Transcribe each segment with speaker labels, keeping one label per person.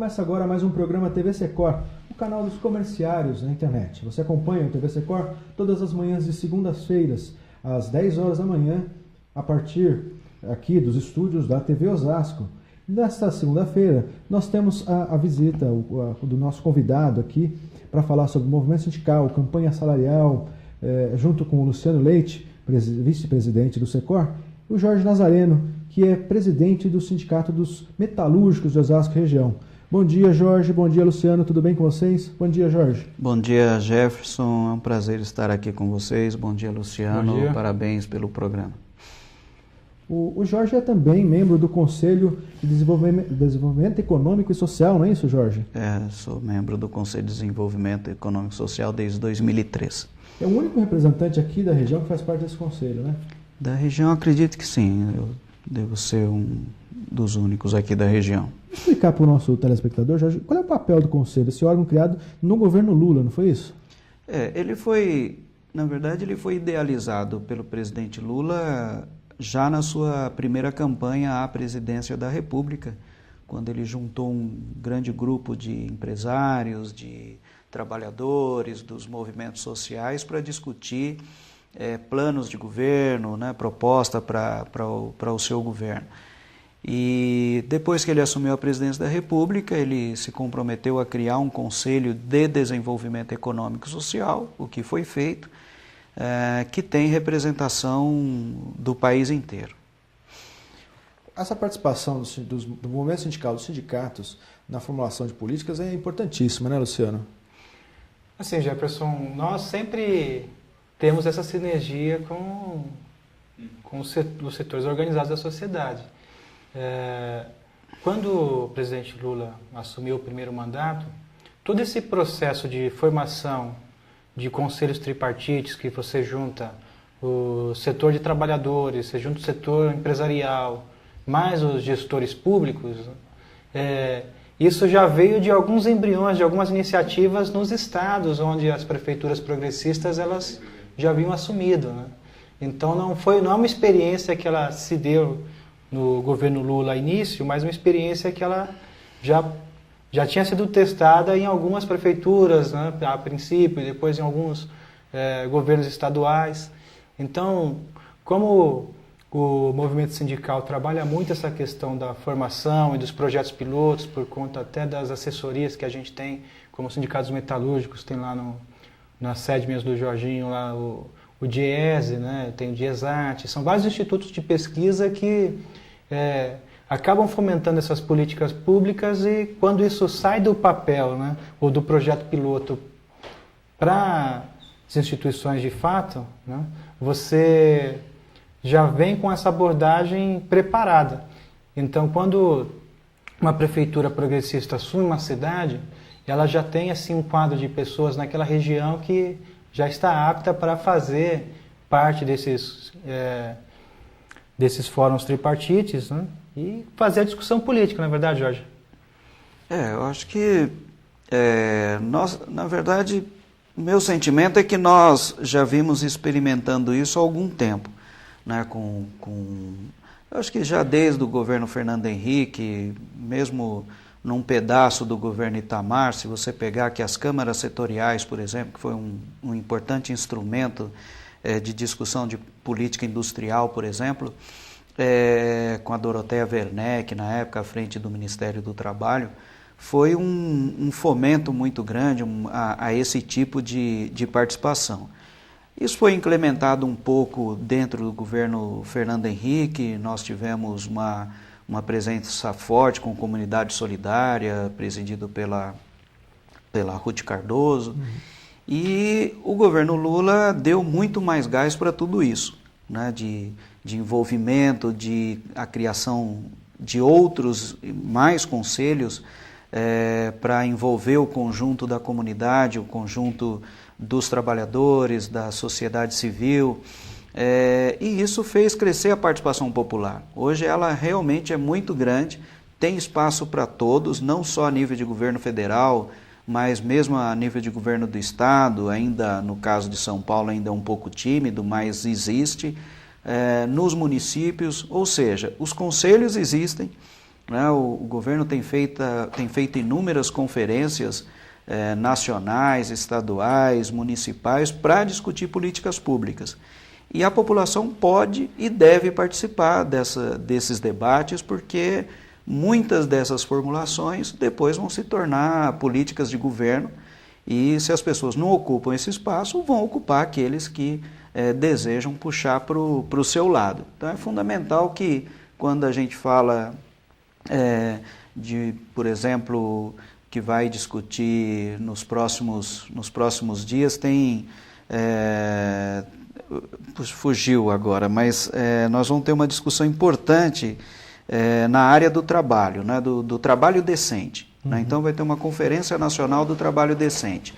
Speaker 1: Começa agora mais um programa TV Secor, o canal dos comerciários na internet. Você acompanha o TV Secor todas as manhãs de segundas-feiras, às 10 horas da manhã, a partir aqui dos estúdios da TV Osasco. Nesta segunda-feira, nós temos a visita do nosso convidado aqui para falar sobre o movimento sindical, campanha salarial, junto com o Luciano Leite, vice-presidente do Secor, e o Jorge Nazareno, que é presidente do Sindicato dos Metalúrgicos de Osasco Região. Bom dia, Jorge. Bom dia, Luciano. Tudo bem com vocês? Bom dia, Jorge.
Speaker 2: Bom dia, Jefferson. É um prazer estar aqui com vocês. Bom dia, Luciano.
Speaker 3: Bom dia.
Speaker 2: Parabéns pelo programa.
Speaker 1: O Jorge é também membro do Conselho de Desenvolvimento Econômico e Social, não é isso, Jorge?
Speaker 2: Sou membro do Conselho de Desenvolvimento Econômico e Social desde 2003.
Speaker 1: É o único representante aqui da região que faz parte desse conselho, né?
Speaker 2: Da região, acredito que sim. Eu devo ser um dos únicos aqui da região.
Speaker 1: Vou explicar para o nosso telespectador, Jorge, qual é o papel do conselho, esse órgão criado no governo Lula, não foi isso?
Speaker 2: Na verdade, ele foi idealizado pelo presidente Lula já na sua primeira campanha à presidência da República, quando ele juntou um grande grupo de empresários, de trabalhadores, dos movimentos sociais para discutir planos de governo, né, proposta para o seu governo. E depois que ele assumiu a presidência da República, ele se comprometeu a criar um Conselho de Desenvolvimento Econômico e Social, o que foi feito, que tem representação do país inteiro.
Speaker 1: Essa participação do movimento sindical, dos sindicatos, na formulação de políticas é importantíssima, né, Luciano?
Speaker 3: Assim, Jefferson, nós sempre temos essa sinergia com os setores organizados da sociedade. Quando o presidente Lula assumiu o primeiro mandato, todo esse processo de formação de conselhos tripartites, que você junta o setor de trabalhadores, você junta o setor empresarial, mais os gestores públicos, isso já veio de alguns embriões, de algumas iniciativas nos estados, onde as prefeituras progressistas elas já haviam assumido, né? Então não é uma experiência que ela se deu no governo Lula a início, mas uma experiência que ela já tinha sido testada em algumas prefeituras, né, a princípio, e depois em alguns governos estaduais. Então, como o movimento sindical trabalha muito essa questão da formação e dos projetos pilotos, por conta até das assessorias que a gente tem, como sindicatos metalúrgicos, tem lá na sede mesmo do Jorginho, lá o DIESE, né, tem o DIESAT, são vários institutos de pesquisa que acabam fomentando essas políticas públicas, e quando isso sai do papel, né, ou do projeto piloto para as instituições de fato, né, você já vem com essa abordagem preparada. Então, quando uma prefeitura progressista assume uma cidade, ela já tem assim um quadro de pessoas naquela região que já está apta para fazer parte desses fóruns tripartites, né? E fazer a discussão política, não é verdade, Jorge?
Speaker 2: Eu acho que, na verdade, meu sentimento é que nós já vimos experimentando isso há algum tempo, né? Eu acho que já desde o governo Fernando Henrique, mesmo num pedaço do governo Itamar, se você pegar que as câmaras setoriais, por exemplo, que foi um importante instrumento de discussão de política industrial, por exemplo, com a Dorothea Werneck, na época à frente do Ministério do Trabalho, foi um fomento muito grande a esse tipo de participação. Isso foi implementado um pouco dentro do governo Fernando Henrique. Nós tivemos uma presença forte com comunidade solidária, presidido pela Ruth Cardoso. E o governo Lula deu muito mais gás para tudo isso, né? De envolvimento, a criação de outros, mais conselhos para envolver o conjunto da comunidade, o conjunto dos trabalhadores, da sociedade civil. E isso fez crescer a participação popular. Hoje ela realmente é muito grande, tem espaço para todos, não só a nível de governo federal, mas mesmo a nível de governo do estado, ainda no caso de São Paulo ainda é um pouco tímido, mas existe, nos municípios, ou seja, os conselhos existem, né? O governo tem feito inúmeras conferências nacionais, estaduais, municipais, para discutir políticas públicas. E a população pode e deve participar desses debates, porque muitas dessas formulações depois vão se tornar políticas de governo, e se as pessoas não ocupam esse espaço, vão ocupar aqueles que desejam puxar para o seu lado. Então é fundamental que, quando a gente fala por exemplo, que vai discutir nos próximos dias, fugiu agora, mas nós vamos ter uma discussão importante na área do trabalho, né, do trabalho decente.
Speaker 1: Uhum.
Speaker 2: Né? Então vai ter uma Conferência Nacional do Trabalho Decente.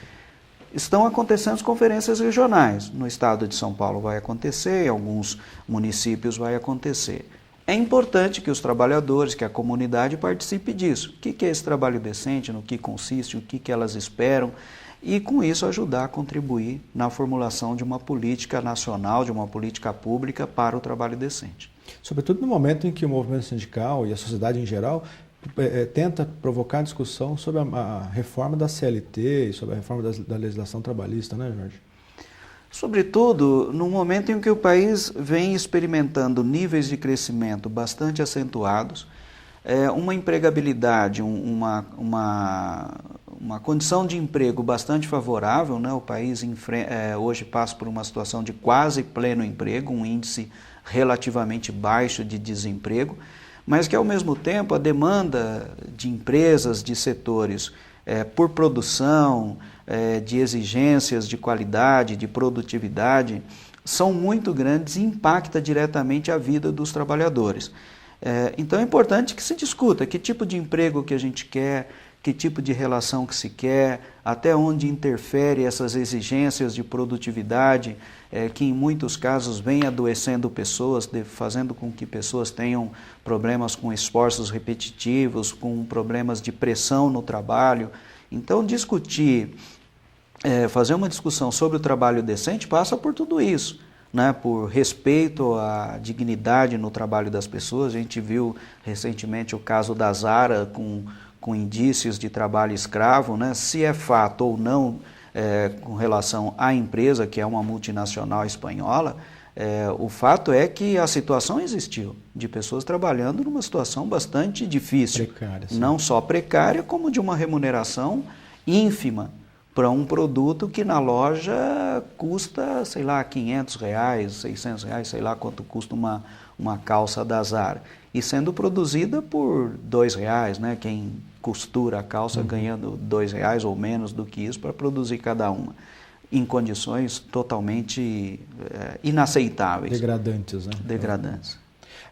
Speaker 2: Estão acontecendo as conferências regionais. No estado de São Paulo vai acontecer, em alguns municípios vai acontecer. É importante que os trabalhadores, que a comunidade participe disso. O que é esse trabalho decente, no que consiste, o que elas esperam, e com isso ajudar a contribuir na formulação de uma política nacional, de uma política pública para o trabalho decente.
Speaker 1: Sobretudo no momento em que o movimento sindical e a sociedade em geral tenta provocar discussão sobre a reforma da CLT e sobre a reforma da legislação trabalhista, né, Jorge?
Speaker 2: Sobretudo no momento em que o país vem experimentando níveis de crescimento bastante acentuados, uma empregabilidade, uma condição de emprego bastante favorável, né? O país hoje passa por uma situação de quase pleno emprego, um índice relativamente baixo de desemprego, mas que ao mesmo tempo a demanda de empresas, de setores por produção, de exigências de qualidade, de produtividade, são muito grandes e impacta diretamente a vida dos trabalhadores. Então é importante que se discuta que tipo de emprego que a gente quer, que tipo de relação que se quer, até onde interfere essas exigências de produtividade, que em muitos casos vem adoecendo pessoas, fazendo com que pessoas tenham problemas com esforços repetitivos, com problemas de pressão no trabalho. Então discutir, fazer uma discussão sobre o trabalho decente passa por tudo isso. Né, por respeito à dignidade no trabalho das pessoas. A gente viu recentemente o caso da Zara com indícios de trabalho escravo, né, se é fato ou não com relação à empresa, que é uma multinacional espanhola, o fato é que a situação existiu, de pessoas trabalhando numa situação bastante difícil.
Speaker 1: Precária, sim.
Speaker 2: Não só precária, como de uma remuneração ínfima, para um produto que na loja custa, sei lá, R$500, R$600, sei lá quanto custa uma calça da Zara. E sendo produzida por R$2, né? Quem costura a calça ganhando R$2 ou menos do que isso para produzir cada uma, em condições totalmente inaceitáveis.
Speaker 1: Degradantes, né?
Speaker 2: Degradantes.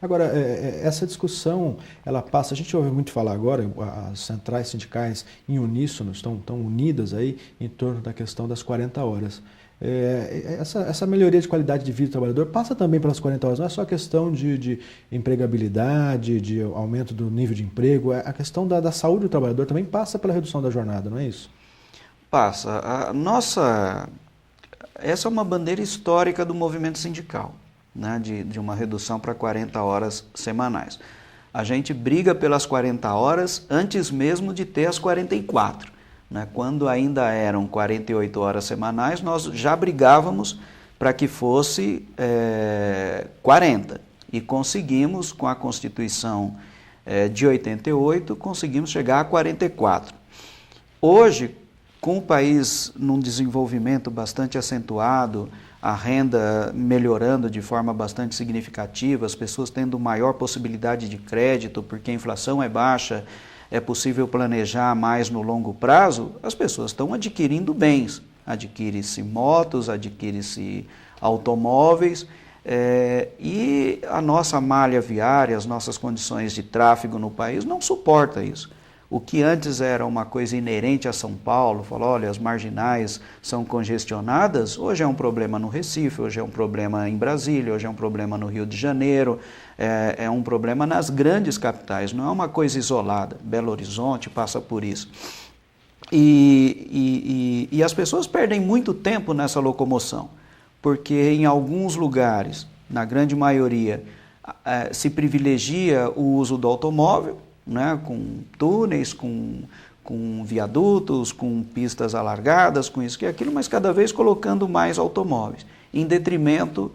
Speaker 1: Agora, essa discussão, ela passa, a gente ouve muito falar agora, as centrais sindicais em uníssono, estão unidas aí em torno da questão das 40 horas. Essa melhoria de qualidade de vida do trabalhador passa também pelas 40 horas, não é só questão de empregabilidade, de aumento do nível de emprego, a questão da saúde do trabalhador também passa pela redução da jornada, não é isso?
Speaker 2: Passa. Essa é uma bandeira histórica do movimento sindical. Né, de uma redução para 40 horas semanais. A gente briga pelas 40 horas antes mesmo de ter as 44. Né? Quando ainda eram 48 horas semanais, nós já brigávamos para que fosse 40. E conseguimos, com a Constituição de 88, conseguimos chegar a 44. Hoje, com o país num desenvolvimento bastante acentuado, a renda melhorando de forma bastante significativa, as pessoas tendo maior possibilidade de crédito, porque a inflação é baixa, é possível planejar mais no longo prazo, as pessoas estão adquirindo bens. Adquire-se motos, adquire-se automóveis, e a nossa malha viária, as nossas condições de tráfego no país não suporta isso. O que antes era uma coisa inerente a São Paulo, falou, olha, as marginais são congestionadas, hoje é um problema no Recife, hoje é um problema em Brasília, hoje é um problema no Rio de Janeiro, é um problema nas grandes capitais, não é uma coisa isolada. Belo Horizonte passa por isso. E as pessoas perdem muito tempo nessa locomoção, porque em alguns lugares, na grande maioria, se privilegia o uso do automóvel, né, com túneis, com viadutos, com pistas alargadas, com isso e aquilo, mas cada vez colocando mais automóveis, em detrimento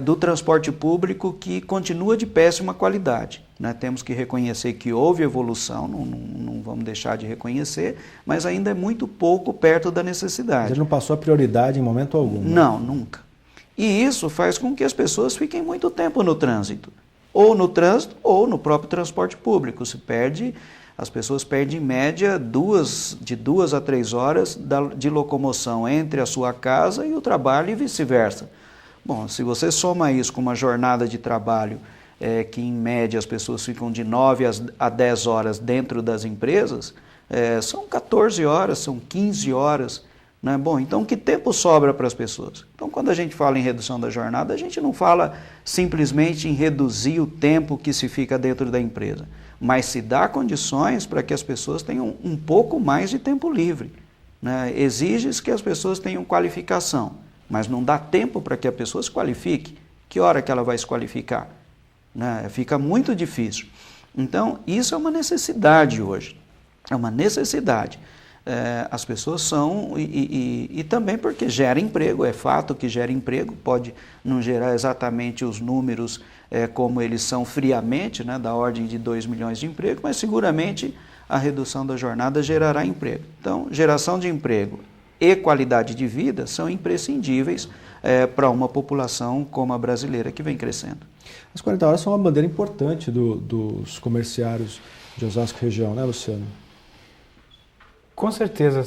Speaker 2: do transporte público, que continua de péssima qualidade. Né? Temos que reconhecer que houve evolução, não vamos deixar de reconhecer, mas ainda é muito pouco perto da necessidade.
Speaker 1: Ele não passou a prioridade em momento algum. Né?
Speaker 2: Não, nunca. E isso faz com que as pessoas fiquem muito tempo no trânsito, ou no trânsito ou no próprio transporte público. As pessoas perdem em média de 2 a 3 horas de locomoção entre a sua casa e o trabalho e vice-versa. Bom, se você soma isso com uma jornada de trabalho que em média as pessoas ficam de 9 a 10 horas dentro das empresas, são 14 horas, são 15 horas. Né? Bom, então que tempo sobra para as pessoas? Então, quando a gente fala em redução da jornada, a gente não fala simplesmente em reduzir o tempo que se fica dentro da empresa, mas se dá condições para que as pessoas tenham um pouco mais de tempo livre. Né? Exige-se que as pessoas tenham qualificação, mas não dá tempo para que a pessoa se qualifique. Que hora que ela vai se qualificar? Né? Fica muito difícil. Então, isso é uma necessidade hoje. É uma necessidade. As pessoas são, e também porque gera emprego, é fato que gera emprego, pode não gerar exatamente os números como eles são friamente, né, da ordem de 2 milhões de empregos, mas seguramente a redução da jornada gerará emprego. Então, geração de emprego e qualidade de vida são imprescindíveis para uma população como a brasileira, que vem crescendo.
Speaker 1: As 40 horas são uma bandeira importante dos comerciários de Osasco região, né, Luciano?
Speaker 3: Com certeza.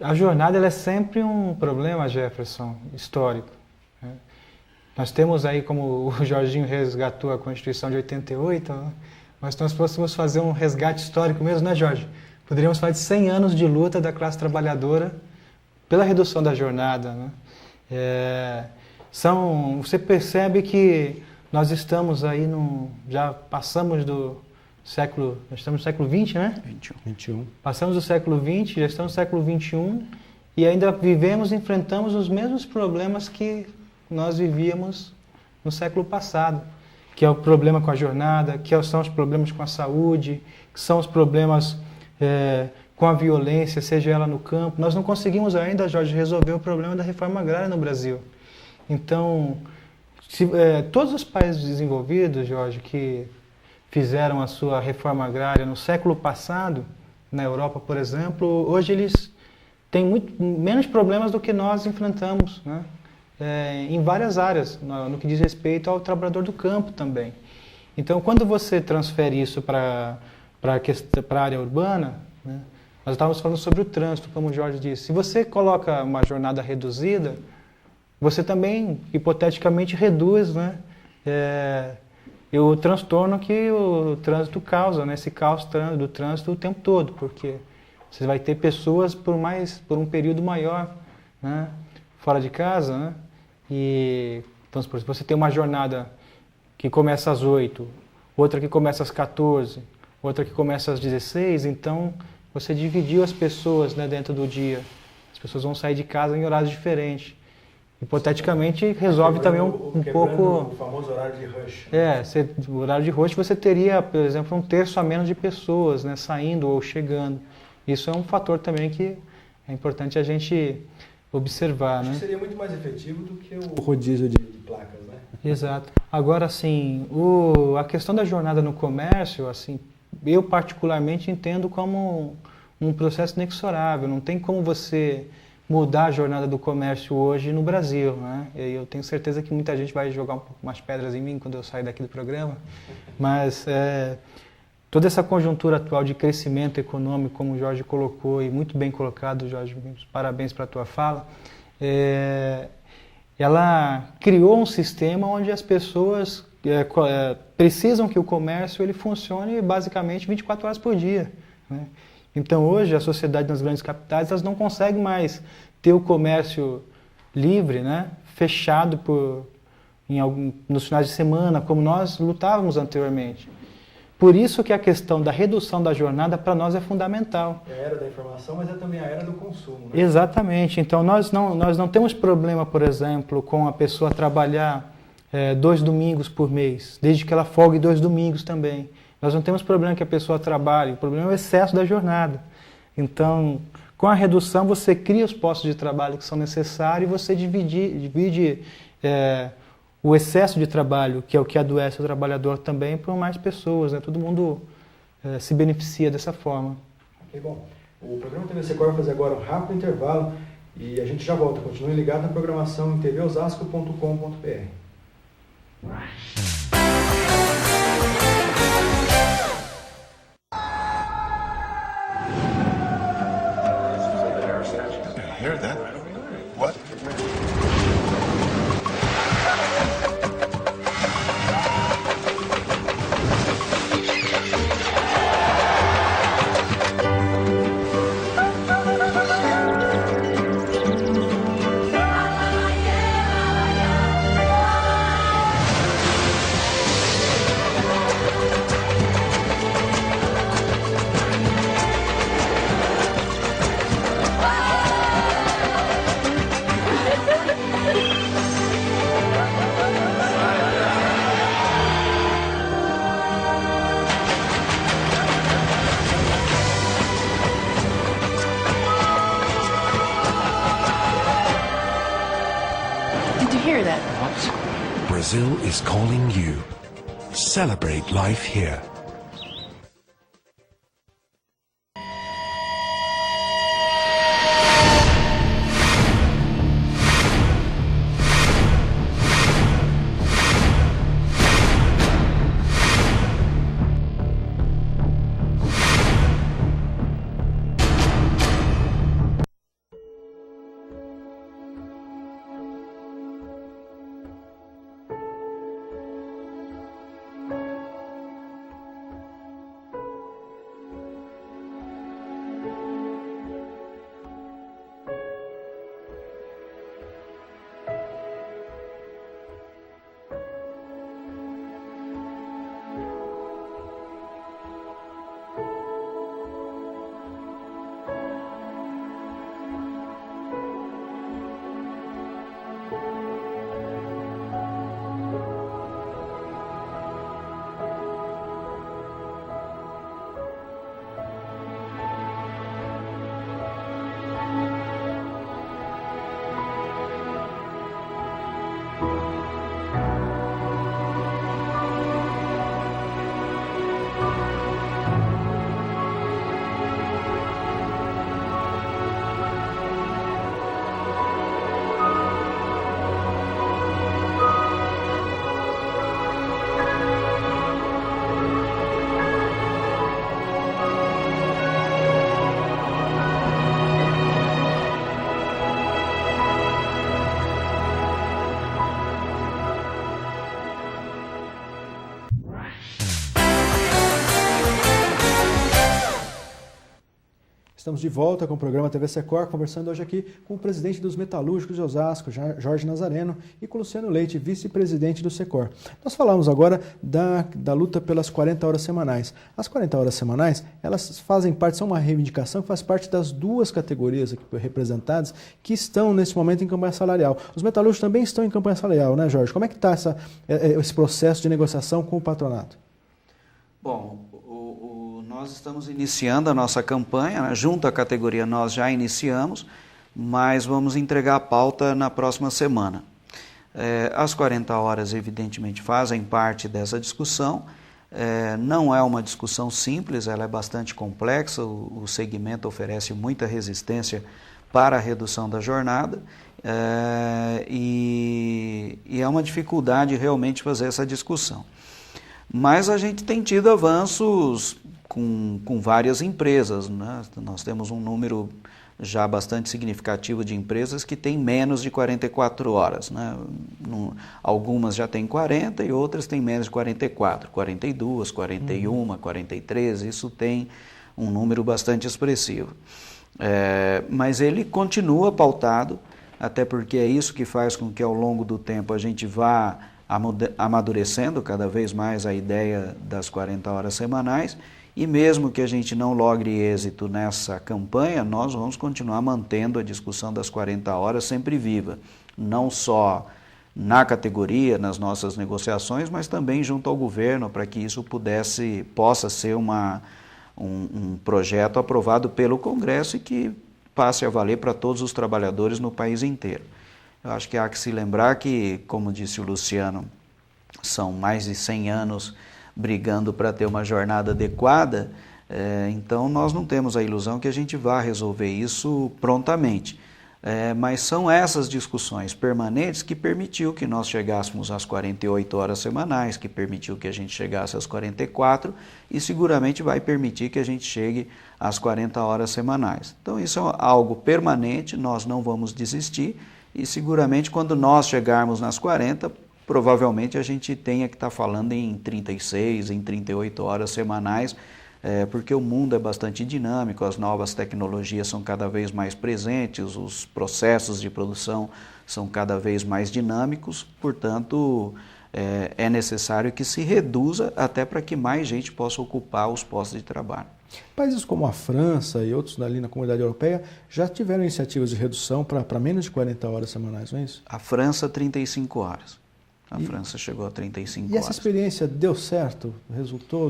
Speaker 3: A jornada ela é sempre um problema, Jefferson, histórico. Né? Nós temos aí, como o Jorginho resgatou a Constituição de 88, né? Mas nós possamos fazer um resgate histórico mesmo, né, Jorge? Poderíamos falar de 100 anos de luta da classe trabalhadora pela redução da jornada. Né? Você percebe que nós estamos aí, já passamos do século, nós estamos no século XX, né?
Speaker 1: 21.
Speaker 3: Passamos do século XX, já estamos no século XXI e ainda enfrentamos os mesmos problemas que nós vivíamos no século passado, que é o problema com a jornada, são os problemas com a saúde, que são os problemas com a violência, seja ela no campo. Nós não conseguimos ainda, Jorge, resolver o problema da reforma agrária no Brasil. Então, todos os países desenvolvidos, Jorge, que fizeram a sua reforma agrária no século passado, na Europa, por exemplo, hoje eles têm muito menos problemas do que nós enfrentamos, né? Em várias áreas, no que diz respeito ao trabalhador do campo também. Então, quando você transfere isso para a área urbana, né, nós estávamos falando sobre o trânsito, como o Jorge disse. Se você coloca uma jornada reduzida, você também, hipoteticamente, reduz, né, o transtorno que o trânsito causa, né, esse caos do trânsito o tempo todo, porque você vai ter pessoas por um período maior, né, fora de casa, né, então, se você tem uma jornada que começa às 8, outra que começa às 14, outra que começa às 16, então você dividiu as pessoas, né, dentro do dia. As pessoas vão sair de casa em horários diferentes. Hipoteticamente, resolve também um pouco...
Speaker 1: o famoso horário de rush.
Speaker 3: O horário de rush você teria, por exemplo, 1/3 a menos de pessoas, né, saindo ou chegando. Isso é um fator também que é importante a gente observar.
Speaker 1: Acho
Speaker 3: né?
Speaker 1: que seria muito mais efetivo do que o rodízio de placas, né?
Speaker 3: Exato. Agora, assim, a questão da jornada no comércio, assim, eu particularmente entendo como um processo inexorável. Não tem como você mudar a jornada do comércio hoje no Brasil, né? Eu tenho certeza que muita gente vai jogar umas pedras em mim quando eu sair daqui do programa, mas toda essa conjuntura atual de crescimento econômico, como o Jorge colocou, e muito bem colocado, Jorge, parabéns para a tua fala, ela criou um sistema onde as pessoas precisam que o comércio ele funcione basicamente 24 horas por dia, né? Então hoje a sociedade nas grandes capitais elas não conseguem mais ter o comércio livre, né, fechado nos finais de semana, como nós lutávamos anteriormente. Por isso que a questão da redução da jornada para nós é fundamental.
Speaker 1: É a era da informação, mas é também a era do consumo, né?
Speaker 3: Exatamente. Então nós não temos problema, por exemplo, com a pessoa trabalhar 2 domingos por mês, desde que ela folgue 2 domingos também. Nós não temos problema que a pessoa trabalhe, o problema é o excesso da jornada. Então, com a redução, você cria os postos de trabalho que são necessários e você divide o excesso de trabalho, que é o que adoece o trabalhador também, para mais pessoas, né? Todo mundo se beneficia dessa forma.
Speaker 1: Ok, bom. O programa TV Secor vai fazer agora um rápido intervalo e a gente já volta. Continue ligado na programação em tvosasco.com.br.
Speaker 4: Hear that? What?
Speaker 5: Did you hear that?
Speaker 6: Brazil is calling you. Celebrate life here.
Speaker 1: Estamos de volta com o programa TV Secor, conversando hoje aqui com o presidente dos Metalúrgicos de Osasco, Jorge Nazareno, e com o Luciano Leite, vice-presidente do Secor. Nós falamos agora da luta pelas 40 horas semanais. As 40 horas semanais, elas fazem parte, são uma reivindicação que faz parte das duas categorias aqui representadas que estão nesse momento em campanha salarial. Os metalúrgicos também estão em campanha salarial, né, Jorge? Como é que está esse processo de negociação com o patronato?
Speaker 2: Bom, nós estamos iniciando a nossa campanha, né? Junto à categoria nós já iniciamos, mas vamos entregar a pauta na próxima semana. As 40 horas, evidentemente, fazem parte dessa discussão. Não é uma discussão simples, ela é bastante complexa, o segmento oferece muita resistência para a redução da jornada e é uma dificuldade realmente fazer essa discussão. Mas a gente tem tido avanços com várias empresas, né? Nós temos um número já bastante significativo de empresas que têm menos de 44 horas, né? Algumas já têm 40 e outras têm menos de 44, 42, 41, 43, isso tem um número bastante expressivo. Mas ele continua pautado, até porque é isso que faz com que ao longo do tempo a gente vá amadurecendo cada vez mais a ideia das 40 horas semanais, e mesmo que a gente não logre êxito nessa campanha, nós vamos continuar mantendo a discussão das 40 horas sempre viva, não só na categoria, nas nossas negociações, mas também junto ao governo, para que isso possa ser um projeto aprovado pelo Congresso e que passe a valer para todos os trabalhadores no país inteiro. Eu acho que há que se lembrar que, como disse o Luciano, são mais de 100 anos brigando para ter uma jornada adequada, então nós não temos a ilusão que a gente vá resolver isso prontamente. Mas são essas discussões permanentes que permitiu que nós chegássemos às 48 horas semanais, que permitiu que a gente chegasse às 44 e seguramente vai permitir que a gente chegue às 40 horas semanais. Então isso é algo permanente, nós não vamos desistir e seguramente quando nós chegarmos nas 40, provavelmente a gente tenha que estar falando em 36, em 38 horas semanais, porque o mundo é bastante dinâmico, as novas tecnologias são cada vez mais presentes, os processos de produção são cada vez mais dinâmicos, portanto, é necessário que se reduza até para que mais gente possa ocupar os postos de trabalho.
Speaker 1: Países como a França e outros ali na Comunidade Europeia já tiveram iniciativas de redução para menos de 40 horas semanais, não é isso?
Speaker 2: A França, 35 horas. A França chegou a 35 horas.
Speaker 1: E essa experiência deu certo? Resultou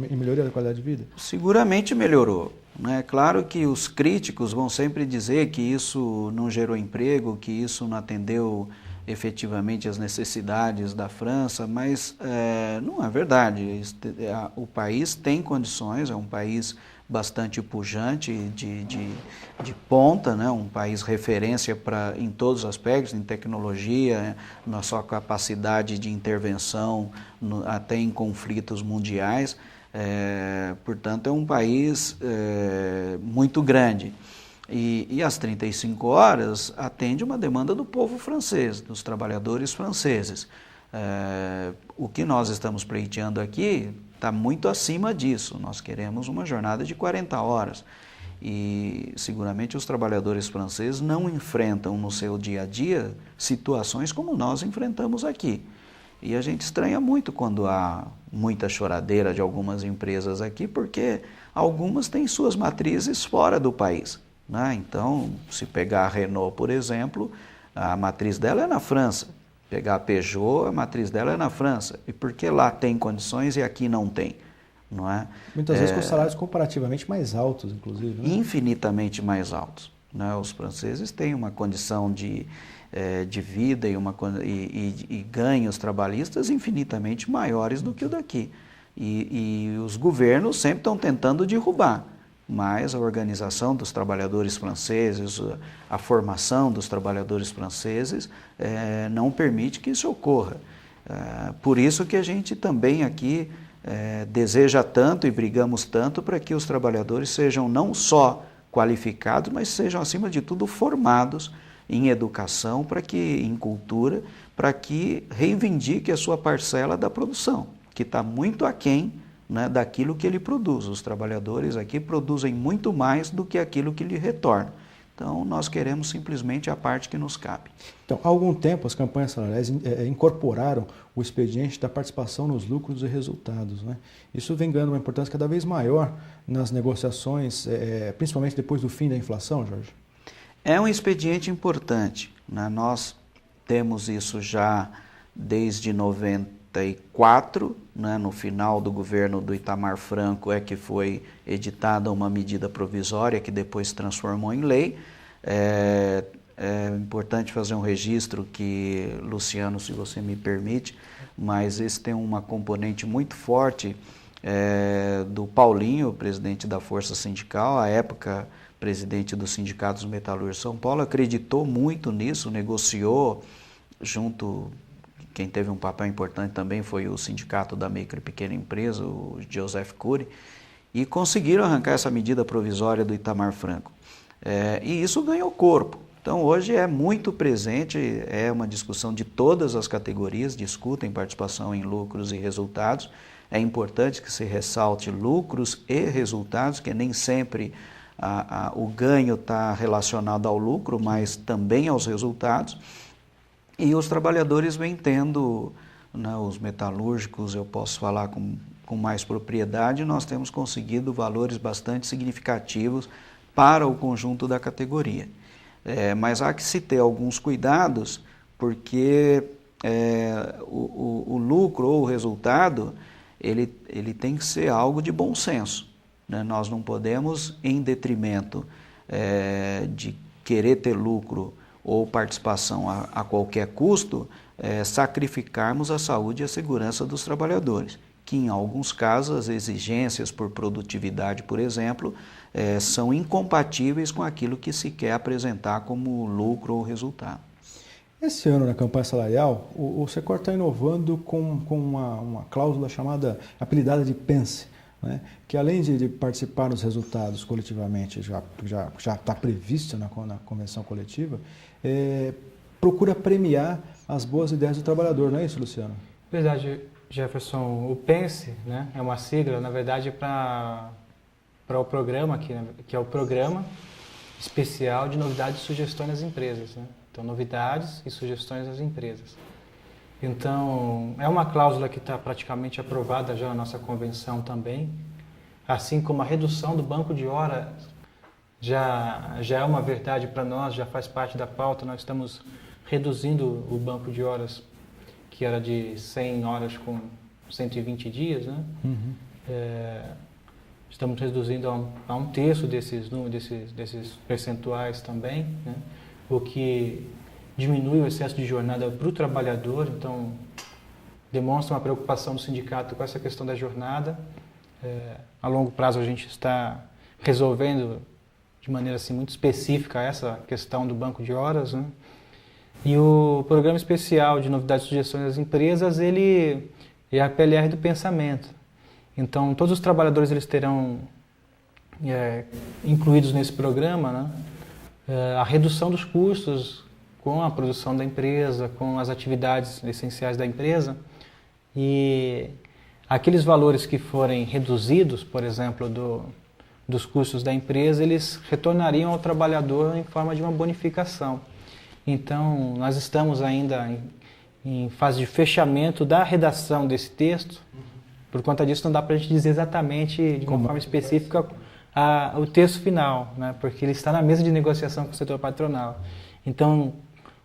Speaker 1: em melhoria da qualidade de vida?
Speaker 2: Seguramente melhorou. É claro que os críticos vão sempre dizer que isso não gerou emprego, que isso não atendeu efetivamente as necessidades da França, mas não é verdade. O país tem condições, é um país bastante pujante, de ponta, né? Um país referência em todos os aspectos, em tecnologia, na sua capacidade de intervenção até em conflitos mundiais. Portanto, é um país muito grande. E as 35 horas atende uma demanda do povo francês, dos trabalhadores franceses. O que nós estamos pleiteando aqui está muito acima disso. Nós queremos uma jornada de 40 horas. E seguramente os trabalhadores franceses não enfrentam no seu dia a dia situações como nós enfrentamos aqui. E a gente estranha muito quando há muita choradeira de algumas empresas aqui, porque algumas têm suas matrizes fora do país, né? Então, se pegar a Renault, por exemplo, a matriz dela é na França. Pegar a Peugeot, a matriz dela é na França. E por que lá tem condições e aqui não tem? Não é?
Speaker 1: Muitas vezes com salários comparativamente mais altos, inclusive. Né?
Speaker 2: Infinitamente mais altos. Né? Os franceses têm uma condição de vida e ganhos trabalhistas infinitamente maiores do que o daqui. E os governos sempre estão tentando derrubar. Mas a organização dos trabalhadores franceses, a formação dos trabalhadores franceses não permite que isso ocorra. Por isso que a gente também aqui deseja tanto e brigamos tanto para que os trabalhadores sejam não só qualificados, mas sejam, acima de tudo, formados em educação, em cultura, para que reivindique a sua parcela da produção, que está muito aquém, né, daquilo que ele produz. Os trabalhadores aqui produzem muito mais do que aquilo que lhe retorna. Então, nós queremos simplesmente a parte que nos cabe.
Speaker 1: Então, há algum tempo, as campanhas salariais incorporaram o expediente da participação nos lucros e resultados, né? Isso vem ganhando uma importância cada vez maior nas negociações, principalmente depois do fim da inflação, Jorge?
Speaker 2: É um expediente importante, né? Nós temos isso já desde 94, né? No final do governo do Itamar Franco que foi editada uma medida provisória que depois se transformou em lei. É importante fazer um registro que, Luciano, se você me permite, mas esse tem uma componente muito forte do Paulinho, presidente da Força Sindical, à época presidente dos Sindicatos Metalúrgicos de São Paulo, acreditou muito nisso, negociou junto. Quem teve um papel importante também foi o Sindicato da Micro e Pequena Empresa, o Joseph Cury, e conseguiram arrancar essa medida provisória do Itamar Franco. E isso ganhou corpo. Então, hoje é muito presente, é uma discussão de todas as categorias, discutem participação em lucros e resultados. É importante que se ressalte lucros e resultados, que nem sempre o ganho está relacionado ao lucro, mas também aos resultados. E os trabalhadores vêm tendo, né, os metalúrgicos, eu posso falar com mais propriedade, nós temos conseguido valores bastante significativos para o conjunto da categoria. Mas há que se ter alguns cuidados, porque o lucro ou o resultado, ele tem que ser algo de bom senso, né? Nós não podemos, em detrimento de querer ter lucro ou participação a qualquer custo, sacrificarmos a saúde e a segurança dos trabalhadores, que em alguns casos as exigências por produtividade, por exemplo, são incompatíveis com aquilo que se quer apresentar como lucro ou resultado.
Speaker 1: Esse ano, na campanha salarial, o Secor está inovando com uma cláusula chamada apelidada de pense, né? Que além de participar dos resultados coletivamente, já está previsto na convenção coletiva, procura premiar as boas ideias do trabalhador, não é isso, Luciano?
Speaker 3: Verdade, Jefferson. O pense, né, é uma sigla, na verdade, para o programa, que é o Programa Especial de Novidades e Sugestões das Empresas, né? Então, novidades e sugestões das empresas. Então, é uma cláusula que está praticamente aprovada já na nossa convenção também, assim como a redução do banco de horas já é uma verdade para nós, já faz parte da pauta. Nós estamos reduzindo o banco de horas, que era de 100 horas com 120 dias, né?
Speaker 1: Uhum.
Speaker 3: Estamos reduzindo a um terço desses percentuais também, né? O que diminui o excesso de jornada para o trabalhador, então demonstra uma preocupação do sindicato com essa questão da jornada. A longo prazo a gente está resolvendo de maneira assim, muito específica essa questão do banco de horas, né? E o Programa Especial de Novidades e Sugestões das Empresas, ele é a PLR do pensamento. Então, todos os trabalhadores eles terão incluídos nesse programa, né, a redução dos custos com a produção da empresa, com as atividades essenciais da empresa, e aqueles valores que forem reduzidos, por exemplo, dos custos da empresa, eles retornariam ao trabalhador em forma de uma bonificação. Então, nós estamos ainda em fase de fechamento da redação desse texto. Por conta disso, não dá para a gente dizer exatamente, de uma forma específica, o texto final, né? Porque ele está na mesa de negociação com o setor patronal. Então,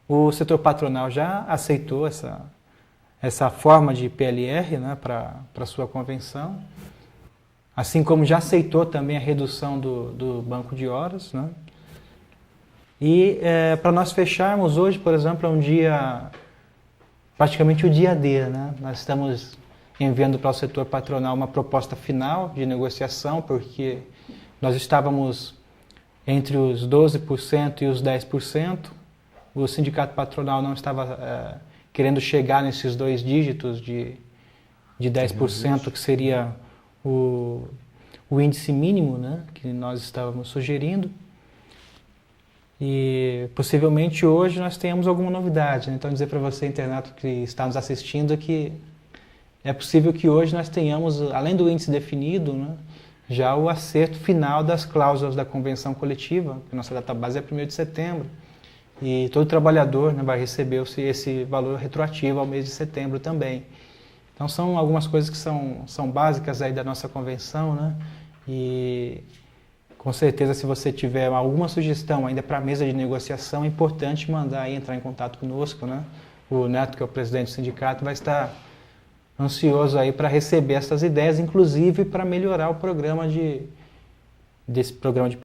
Speaker 3: o setor patronal já aceitou essa forma de PLR, né, para a sua convenção, assim como já aceitou também a redução do banco de horas, né? E para nós fecharmos hoje, por exemplo, é um dia, praticamente o dia D, né? Nós estamos enviando para o setor patronal uma proposta final de negociação, porque nós estávamos entre os 12% e os 10%. O sindicato patronal não estava querendo chegar nesses 2 dígitos de 10%, que seria o índice mínimo, né, que nós estávamos sugerindo. E possivelmente hoje nós tenhamos alguma novidade, né? Então, dizer para você, internauta que está nos assistindo, que é possível que hoje nós tenhamos, além do índice definido, né, já o acerto final das cláusulas da convenção coletiva, que nossa database é 1º de setembro. E todo trabalhador, né, vai receber esse valor retroativo ao mês de setembro também. Então, são algumas coisas que são básicas aí da nossa convenção, né? E com certeza, se você tiver alguma sugestão ainda para a mesa de negociação, é importante mandar aí, entrar em contato conosco, né? O Neto, que é o presidente do sindicato, vai estar ansioso aí para receber essas ideias, inclusive para melhorar o programa desse programa de